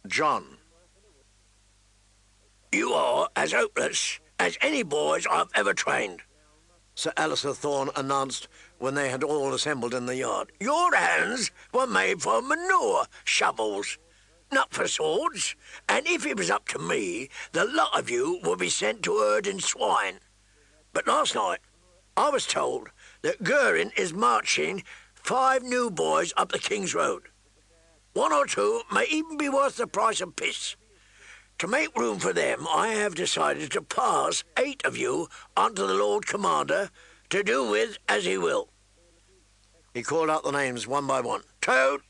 John. You are as hopeless as any boys I've ever trained, Sir Alistair Thorne announced when they had all assembled in the yard. Your hands were made for manure shovels, not for swords, and if it was up to me, the lot of you would be sent to herding swine. But last night, I was told that Goring is marching 5 new boys up the King's Road. 1 or 2 may even be worth the price of piss. To make room for them, I have decided to pass 8 of you onto the Lord Commander to do with as he will. He called out the names one by one. Toad,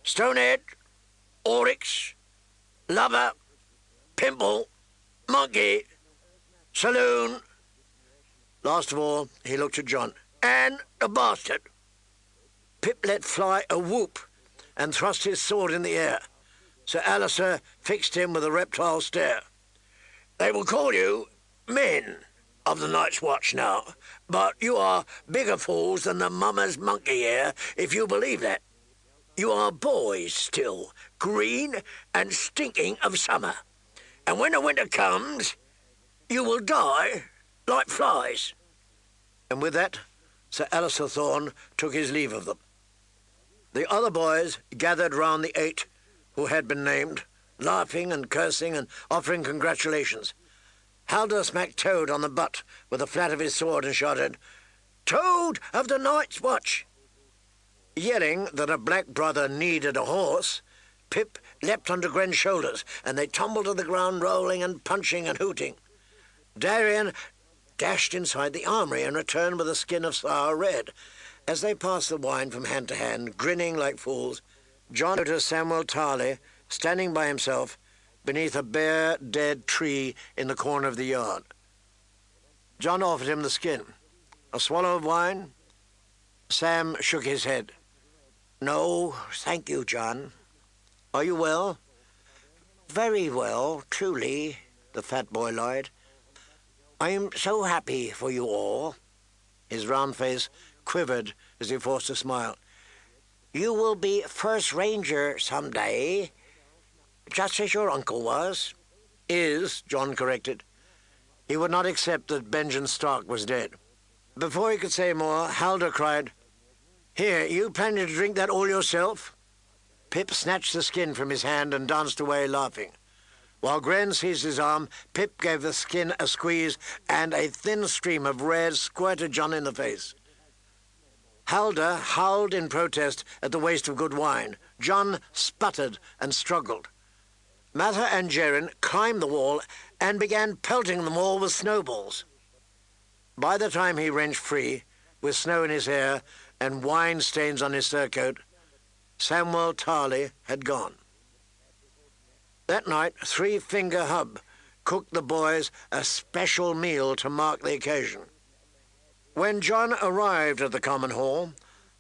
Stonehead, Oryx, Lover, Pimple, Monkey, Saloon. Last of all, he looked at John. And the Bastard. Pip let fly a whoop and thrust his sword in the air. Sir Alistair fixed him with a reptile stare. They will call you men of the Night's Watch now, but you are bigger fools than the mummer's monkey here, if you believe that. You are boys still, green and stinking of summer. And when the winter comes, you will die like flies. And with that, Sir Alistair Thorne took his leave of them. The other boys gathered round the 8 who had been named, laughing and cursing and offering congratulations. Halder smacked Toad on the butt with the flat of his sword and shouted, "Toad of the Night's Watch!" Yelling that a black brother needed a horse, Pip leapt onto Gren's shoulders, and they tumbled to the ground, rolling and punching and hooting. Darian dashed inside the armoury and returned with a skin of sour red. As they passed the wine from hand to hand, grinning like fools, John noticed Samuel Tarley standing by himself beneath a bare, dead tree in the corner of the yard. John offered him the skin. A swallow of wine? Sam shook his head. "No, thank you, John." "Are you well?" "Very well, truly," the fat boy lied. "I am so happy for you all." His round face quivered as he forced a smile. "You will be first ranger some day, just as your uncle was." "Is," John corrected. He would not accept that Benjamin Stark was dead. Before he could say more, Halder cried, "Here, you planning to drink that all yourself?" Pip snatched the skin from his hand and danced away laughing. While Gren seized his arm, Pip gave the skin a squeeze, and a thin stream of red squirted John in the face. Halder howled in protest at the waste of good wine. John sputtered and struggled. Mather and Gerin climbed the wall and began pelting them all with snowballs. By the time he wrenched free, with snow in his hair and wine stains on his surcoat, Samuel Tarley had gone. That night, Three Finger Hub cooked the boys a special meal to mark the occasion. When John arrived at the common hall,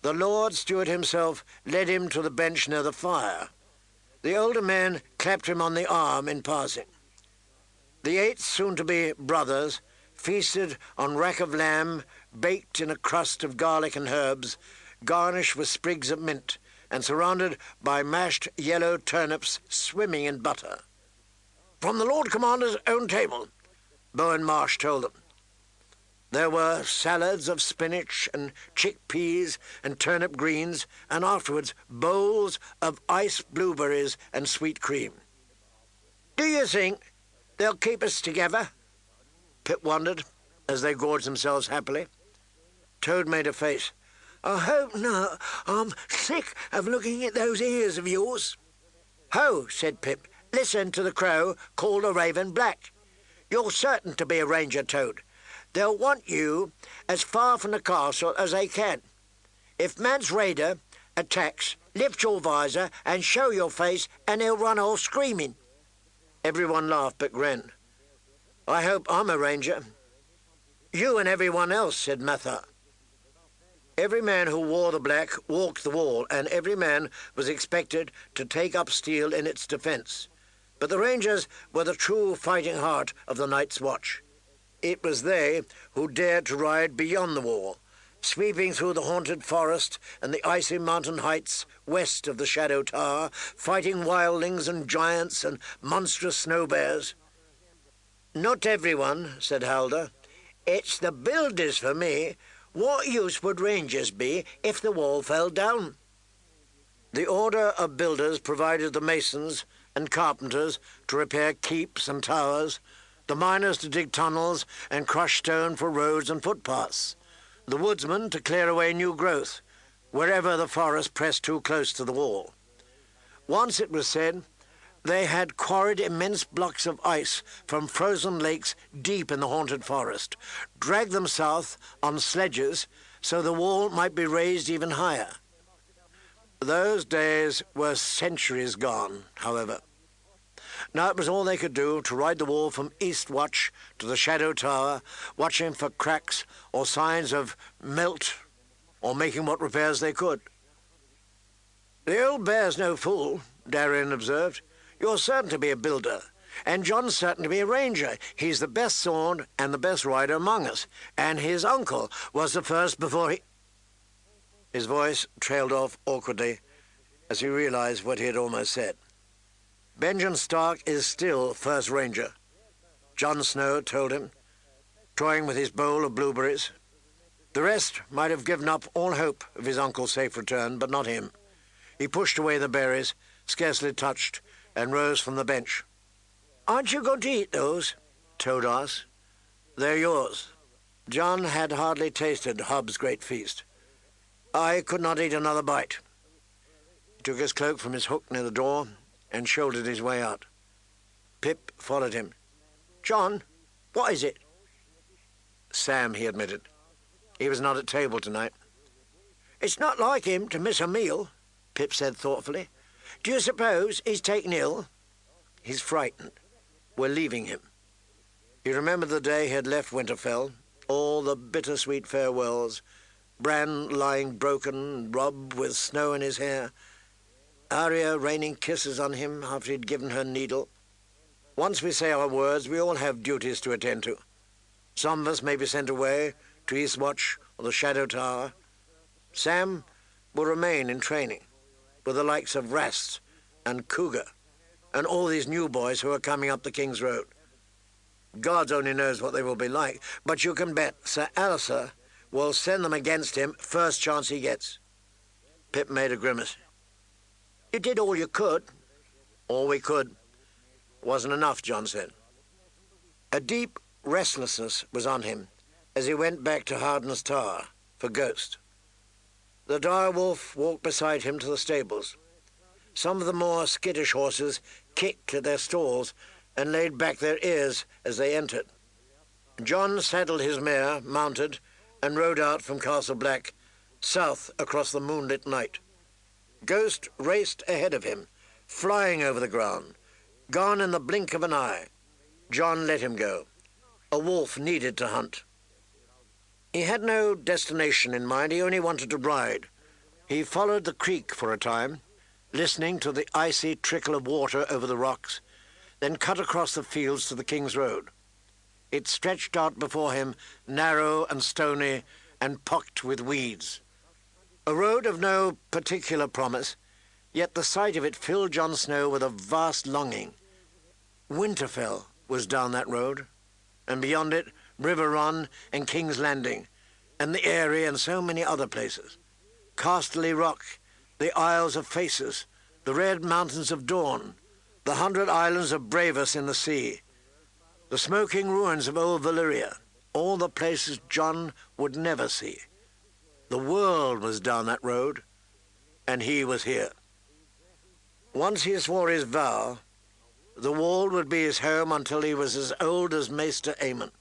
the Lord Steward himself led him to the bench near the fire. The older men clapped him on the arm in passing. The 8 soon-to-be brothers feasted on rack of lamb baked in a crust of garlic and herbs, garnished with sprigs of mint, and surrounded by mashed yellow turnips swimming in butter. "From the Lord Commander's own table," Bowen Marsh told them. There were salads of spinach and chickpeas and turnip greens, and afterwards bowls of iced blueberries and sweet cream. "Do you think they'll keep us together?" Pip wondered, as they gorged themselves happily. Toad made a face. "I hope not. I'm sick of looking at those ears of yours." "Ho," said Pip, "listen to the crow called a raven black. You're certain to be a ranger, Toad. They'll want you as far from the castle as they can. If Mance Raider attacks, lift your visor and show your face, and he'll run off screaming." Everyone laughed but Gren. "I hope I'm a ranger." "You and everyone else," said Mather. Every man who wore the black walked the wall, and every man was expected to take up steel in its defence. But the Rangers were the true fighting heart of the Night's Watch. It was they who dared to ride beyond the wall, sweeping through the haunted forest and the icy mountain heights west of the Shadow Tower, fighting wildlings and giants and monstrous snow bears. "Not everyone," said Halder. "It's the builders for me. What use would rangers be if the wall fell down?" The order of builders provided the masons and carpenters to repair keeps and towers, the miners to dig tunnels and crush stone for roads and footpaths, the woodsmen to clear away new growth, wherever the forest pressed too close to the wall. Once, it was said, they had quarried immense blocks of ice from frozen lakes deep in the haunted forest, dragged them south on sledges so the wall might be raised even higher. Those days were centuries gone, however. Now it was all they could do to ride the wall from Eastwatch to the Shadow Tower, watching for cracks or signs of melt, or making what repairs they could. "The old bear's no fool," Darien observed. "You're certain to be a builder, and John's certain to be a ranger. He's the best sword and the best rider among us, and his uncle was the first before he—" His voice trailed off awkwardly as he realized what he had almost said. "Benjen Stark is still first ranger," Jon Snow told him, toying with his bowl of blueberries. The rest might have given up all hope of his uncle's safe return, but not him. He pushed away the berries, scarcely touched, and rose from the bench. "Aren't you going to eat those?" Toad asked. "They're yours." Jon had hardly tasted Hobb's great feast. "I could not eat another bite." He took his cloak from his hook near the door and shouldered his way out. Pip followed him. "Jon, what is it?" "Sam," he admitted. "He was not at table tonight." "It's not like him to miss a meal," Pip said thoughtfully. "Do you suppose he's taken ill?" "He's frightened. We're leaving him." He remembered the day he had left Winterfell, all the bittersweet farewells, Bran lying broken, Robb with snow in his hair, Arya raining kisses on him after he'd given her needle. Once we say our words, we all have duties to attend to. Some of us may be sent away to Eastwatch or the Shadow Tower. Sam will remain in training with the likes of Rast and Cougar and all these new boys who are coming up the King's Road. God only knows what they will be like, but you can bet Sir Alliser will send them against him first chance he gets. Pip made a grimace. "You did all you could." "All we could. Wasn't enough," Jon said. A deep restlessness was on him as he went back to Harden's Tower for Ghost. The direwolf walked beside him to the stables. Some of the more skittish horses kicked at their stalls and laid back their ears as they entered. Jon saddled his mare, mounted, and rode out from Castle Black, south across the moonlit night. Ghost raced ahead of him, flying over the ground, gone in the blink of an eye. Jon let him go. A wolf needed to hunt. He had no destination in mind, he only wanted to ride. He followed the creek for a time, listening to the icy trickle of water over the rocks, then cut across the fields to the King's Road. It stretched out before him, narrow and stony and pocked with weeds. A road of no particular promise, yet the sight of it filled Jon Snow with a vast longing. Winterfell was down that road, and beyond it, River Run and King's Landing, and the Eyrie and so many other places. Casterly Rock, the Isles of Faces, the Red Mountains of Dawn, the 100 Islands of Bravus in the sea, the smoking ruins of old Valyria, all the places Jon would never see. The world was down that road, and he was here. Once he swore his vow, the wall would be his home until he was as old as Maester Aemon.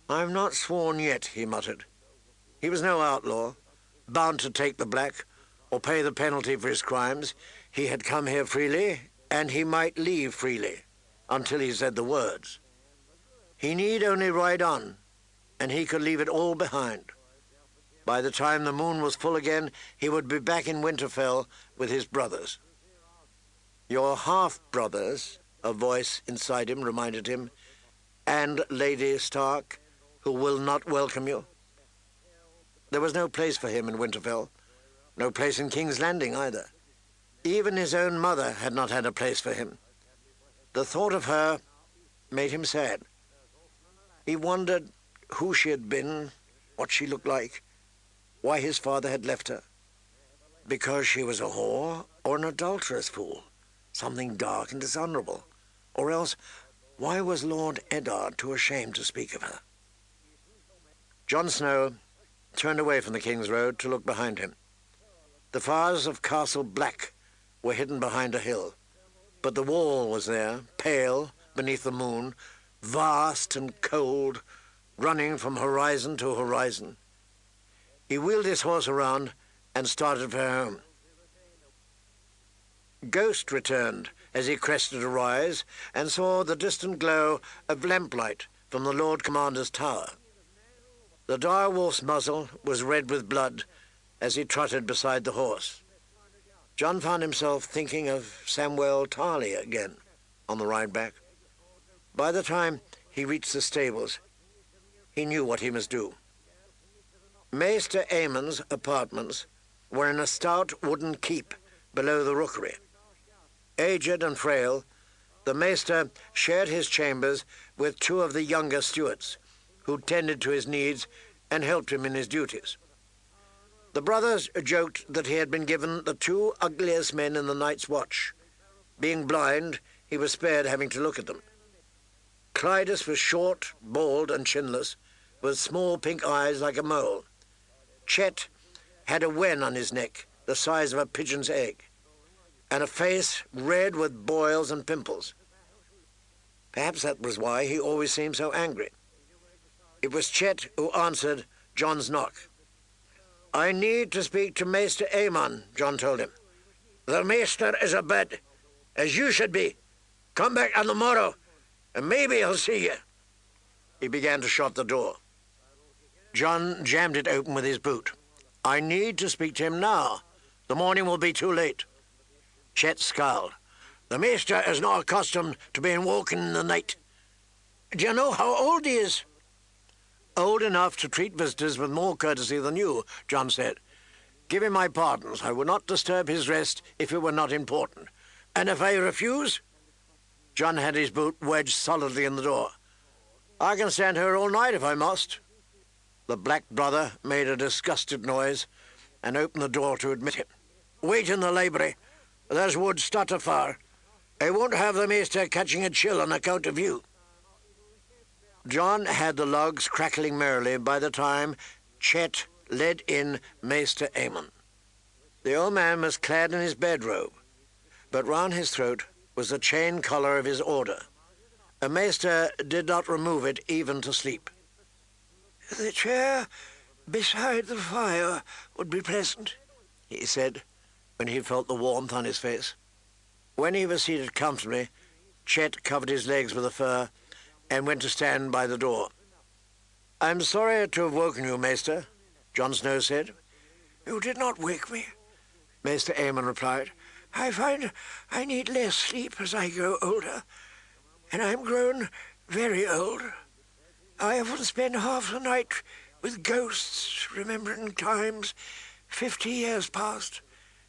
"I'm not sworn yet," he muttered. He was no outlaw, bound to take the black or pay the penalty for his crimes. He had come here freely, and he might leave freely, until he said the words. He need only ride on, and he could leave it all behind. By the time the moon was full again, he would be back in Winterfell with his brothers. "Your half-brothers," a voice inside him reminded him, "and Lady Stark, who will not welcome you." There was no place for him in Winterfell, no place in King's Landing either. Even his own mother had not had a place for him. The thought of her made him sad. He wondered who she had been, what she looked like, why his father had left her. Because she was a whore or an adulterous fool, something dark and dishonourable. Or else, why was Lord Eddard too ashamed to speak of her? Jon Snow turned away from the King's Road to look behind him. The fires of Castle Black were hidden behind a hill, but the wall was there, pale beneath the moon, vast and cold, running from horizon to horizon. He wheeled his horse around and started for home. Ghost returned as he crested a rise and saw the distant glow of lamplight from the Lord Commander's tower. The dire wolf's muzzle was red with blood as he trotted beside the horse. Jon found himself thinking of Samwell Tarly again on the ride back. By the time he reached the stables, he knew what he must do. Maester Aemon's apartments were in a stout wooden keep below the rookery. Aged and frail, the Maester shared his chambers with two of the younger stewards, who tended to his needs and helped him in his duties. The brothers joked that he had been given the two ugliest men in the Night's Watch. Being blind, he was spared having to look at them. Clydus was short, bald, and chinless, with small pink eyes like a mole. Chet had a wen on his neck, the size of a pigeon's egg, and a face red with boils and pimples. Perhaps that was why he always seemed so angry. It was Chet who answered Jon's knock. "I need to speak to Maester Aemon," Jon told him. "The Maester is abed, as you should be. Come back on the morrow, and maybe he'll see you." He began to shut the door. Jon jammed it open with his boot. "I need to speak to him now. The morning will be too late." Chet scowled. "The Maester is not accustomed to being woken in the night. Do you know how old he is?" "Old enough to treat visitors with more courtesy than you," Jon said. "Give him my pardons. I would not disturb his rest if it were not important." "And if I refuse?" Jon had his boot wedged solidly in the door. "I can stand here all night if I must." The Black Brother made a disgusted noise and opened the door to admit him. "Wait in the library. There's wood stutter far. I won't have the Maester catching a chill on account of you." Jon had the logs crackling merrily by the time Chet led in Maester Aemon. The old man was clad in his bedrobe, but round his throat was the chain collar of his order. A Maester did not remove it even to sleep. "The chair beside the fire would be pleasant," he said, when he felt the warmth on his face. When he was seated comfortably, Chet covered his legs with the fur and went to stand by the door. "I'm sorry to have woken you, Maester," Jon Snow said. "You did not wake me," Maester Aemon replied. "I find I need less sleep as I grow older, and I'm grown very old. I often spend half the night with ghosts, remembering times 50 years past,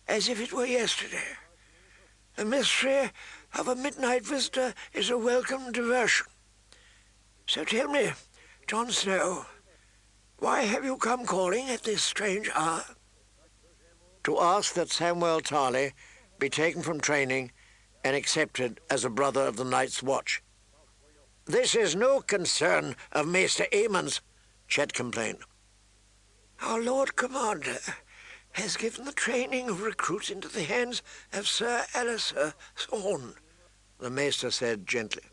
as if it were yesterday. The mystery of a midnight visitor is a welcome diversion. So tell me, Jon Snow, why have you come calling at this strange hour?" "To ask that Samwell Tarly be taken from training and accepted as a brother of the Night's Watch." "This is no concern of Maester Aemon's," Chet complained. "Our Lord Commander has given the training of recruits into the hands of Sir Alliser Thorne," the Maester said gently.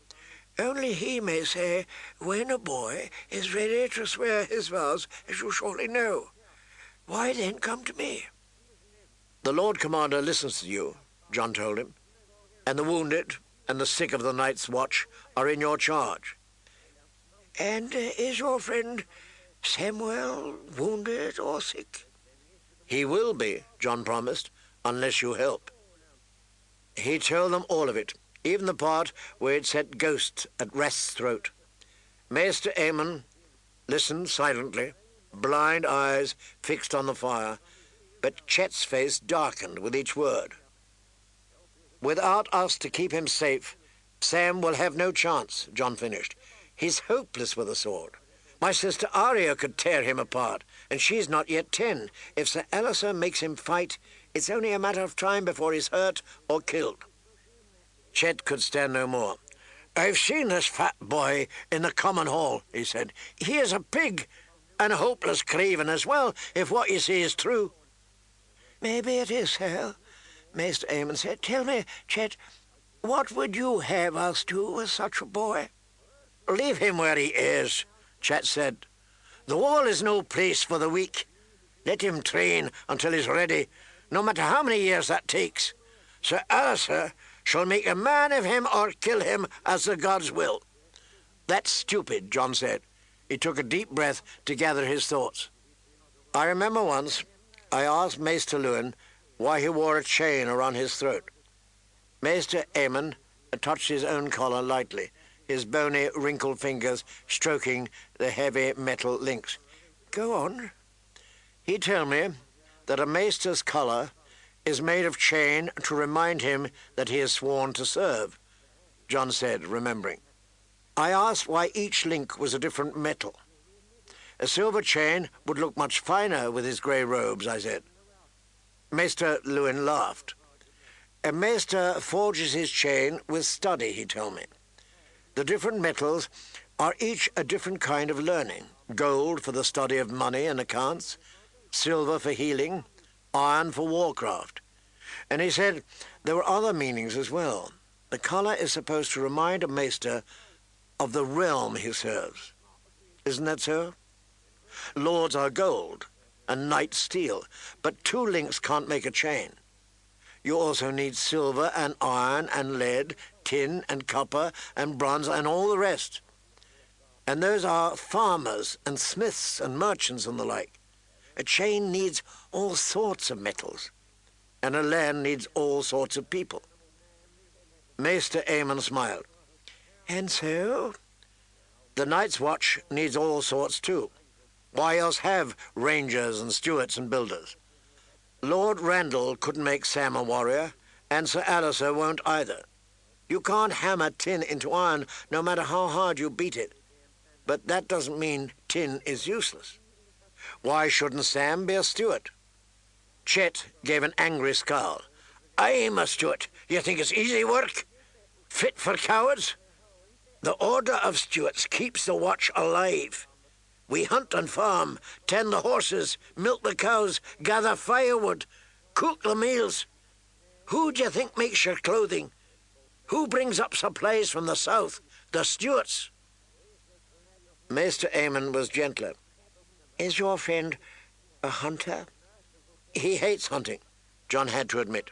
"Only he may say when a boy is ready to swear his vows, as you surely know. Why then come to me?" "The Lord Commander listens to you," Jon told him, "and the wounded and the sick of the Night's Watch are in your charge." "And is your friend Samwell wounded or sick?" "He will be," Jon promised, "unless you help." He told them all of it, even the part where it set Ghost at Rest's throat. Maester Aemon listened silently, blind eyes fixed on the fire, but Chet's face darkened with each word. "Without us to keep him safe, Sam will have no chance," John finished. "He's hopeless with a sword. My sister Arya could tear him apart, and she's not yet 10. If Sir Alistair makes him fight, it's only a matter of time before he's hurt or killed." Chet could stand no more. "I've seen this fat boy in the common hall," he said. "He is a pig, and a hopeless craven as well, if what you say is true." "Maybe it is, sir," Maester Aemon said. "Tell me, Chet, what would you have us do with such a boy?" "Leave him where he is," Chet said. "The wall is no place for the weak. Let him train until he's ready, no matter how many years that takes. Sir Alistair shall make a man of him or kill him as the gods will." "That's stupid," John said. He took a deep breath to gather his thoughts. "I remember once I asked Maester Luwin why he wore a chain around his throat." Maester Aemon touched his own collar lightly, his bony, wrinkled fingers stroking the heavy metal links. "Go on." "He told me that a maester's collar is made of chain to remind him that he is sworn to serve," John said, remembering. "I asked why each link was a different metal. A silver chain would look much finer with his grey robes," I said. Maester Luwin laughed. "A maester forges his chain with study," he told me. "The different metals are each a different kind of learning. Gold for the study of money and accounts, silver for healing, iron for warcraft." And he said there were other meanings as well. The collar is supposed to remind a maester of the realm he serves. Isn't that so? Lords are gold and knights steel, but two links can't make a chain. You also need silver and iron and lead, tin and copper and bronze and all the rest. And those are farmers and smiths and merchants and the like. A chain needs all sorts of metals, and a land needs all sorts of people." Maester Aemon smiled. "And so?" "The Night's Watch needs all sorts too. Why else have rangers and stewards and builders? Lord Randall couldn't make Sam a warrior, and Sir Alistair won't either. You can't hammer tin into iron no matter how hard you beat it. But that doesn't mean tin is useless. Why shouldn't Sam be a steward?" Chet gave an angry scowl. "I'm a steward. You think it's easy work? Fit for cowards? The Order of Stewards keeps the watch alive. We hunt and farm, tend the horses, milk the cows, gather firewood, cook the meals. Who do you think makes your clothing? Who brings up supplies from the south? The stewards." Maester Aemon was gentler. "Is your friend a hunter?" "He hates hunting," John had to admit.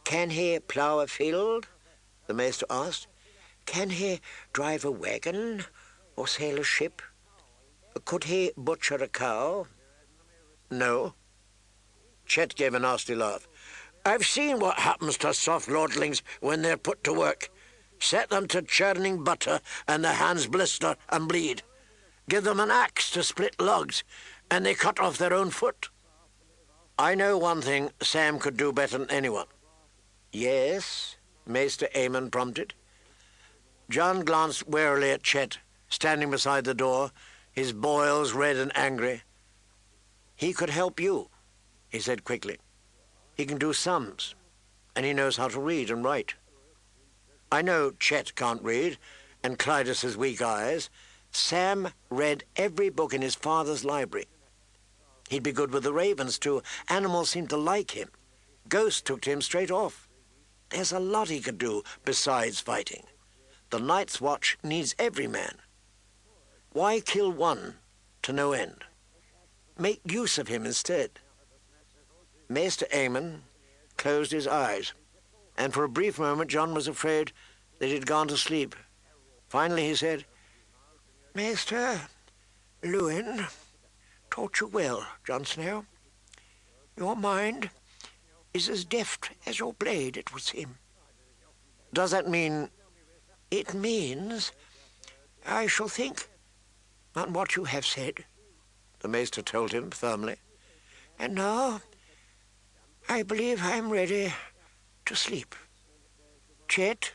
"Can he plough a field?" the maester asked. "Can he drive a wagon or sail a ship? Could he butcher a cow?" "No." Chet gave a nasty laugh. "I've seen what happens to soft lordlings when they're put to work. Set them to churning butter and their hands blister and bleed. Give them an axe to split logs and they cut off their own foot." "I know one thing Sam could do better than anyone." "Yes?" Maester Aemon prompted. John glanced warily at Chet, standing beside the door, his boils red and angry. "He could help you," he said quickly. "He can do sums, and he knows how to read and write. I know Chet can't read, and Clydas has weak eyes. Sam read every book in his father's library. He'd be good with the ravens, too. Animals seemed to like him. Ghosts took to him straight off. There's a lot he could do besides fighting. The Night's Watch needs every man. Why kill one to no end? Make use of him instead." Maester Aemon closed his eyes, and for a brief moment John was afraid that he'd gone to sleep. Finally he said, "Maester Luwin taught you well, Jon Snow. Your mind is as deft as your blade, it would seem." "Does that mean—" "It means I shall think on what you have said, the maester told him firmly. And now, I believe I'm ready to sleep. Chet,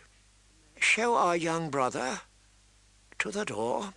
show our young brother to the door.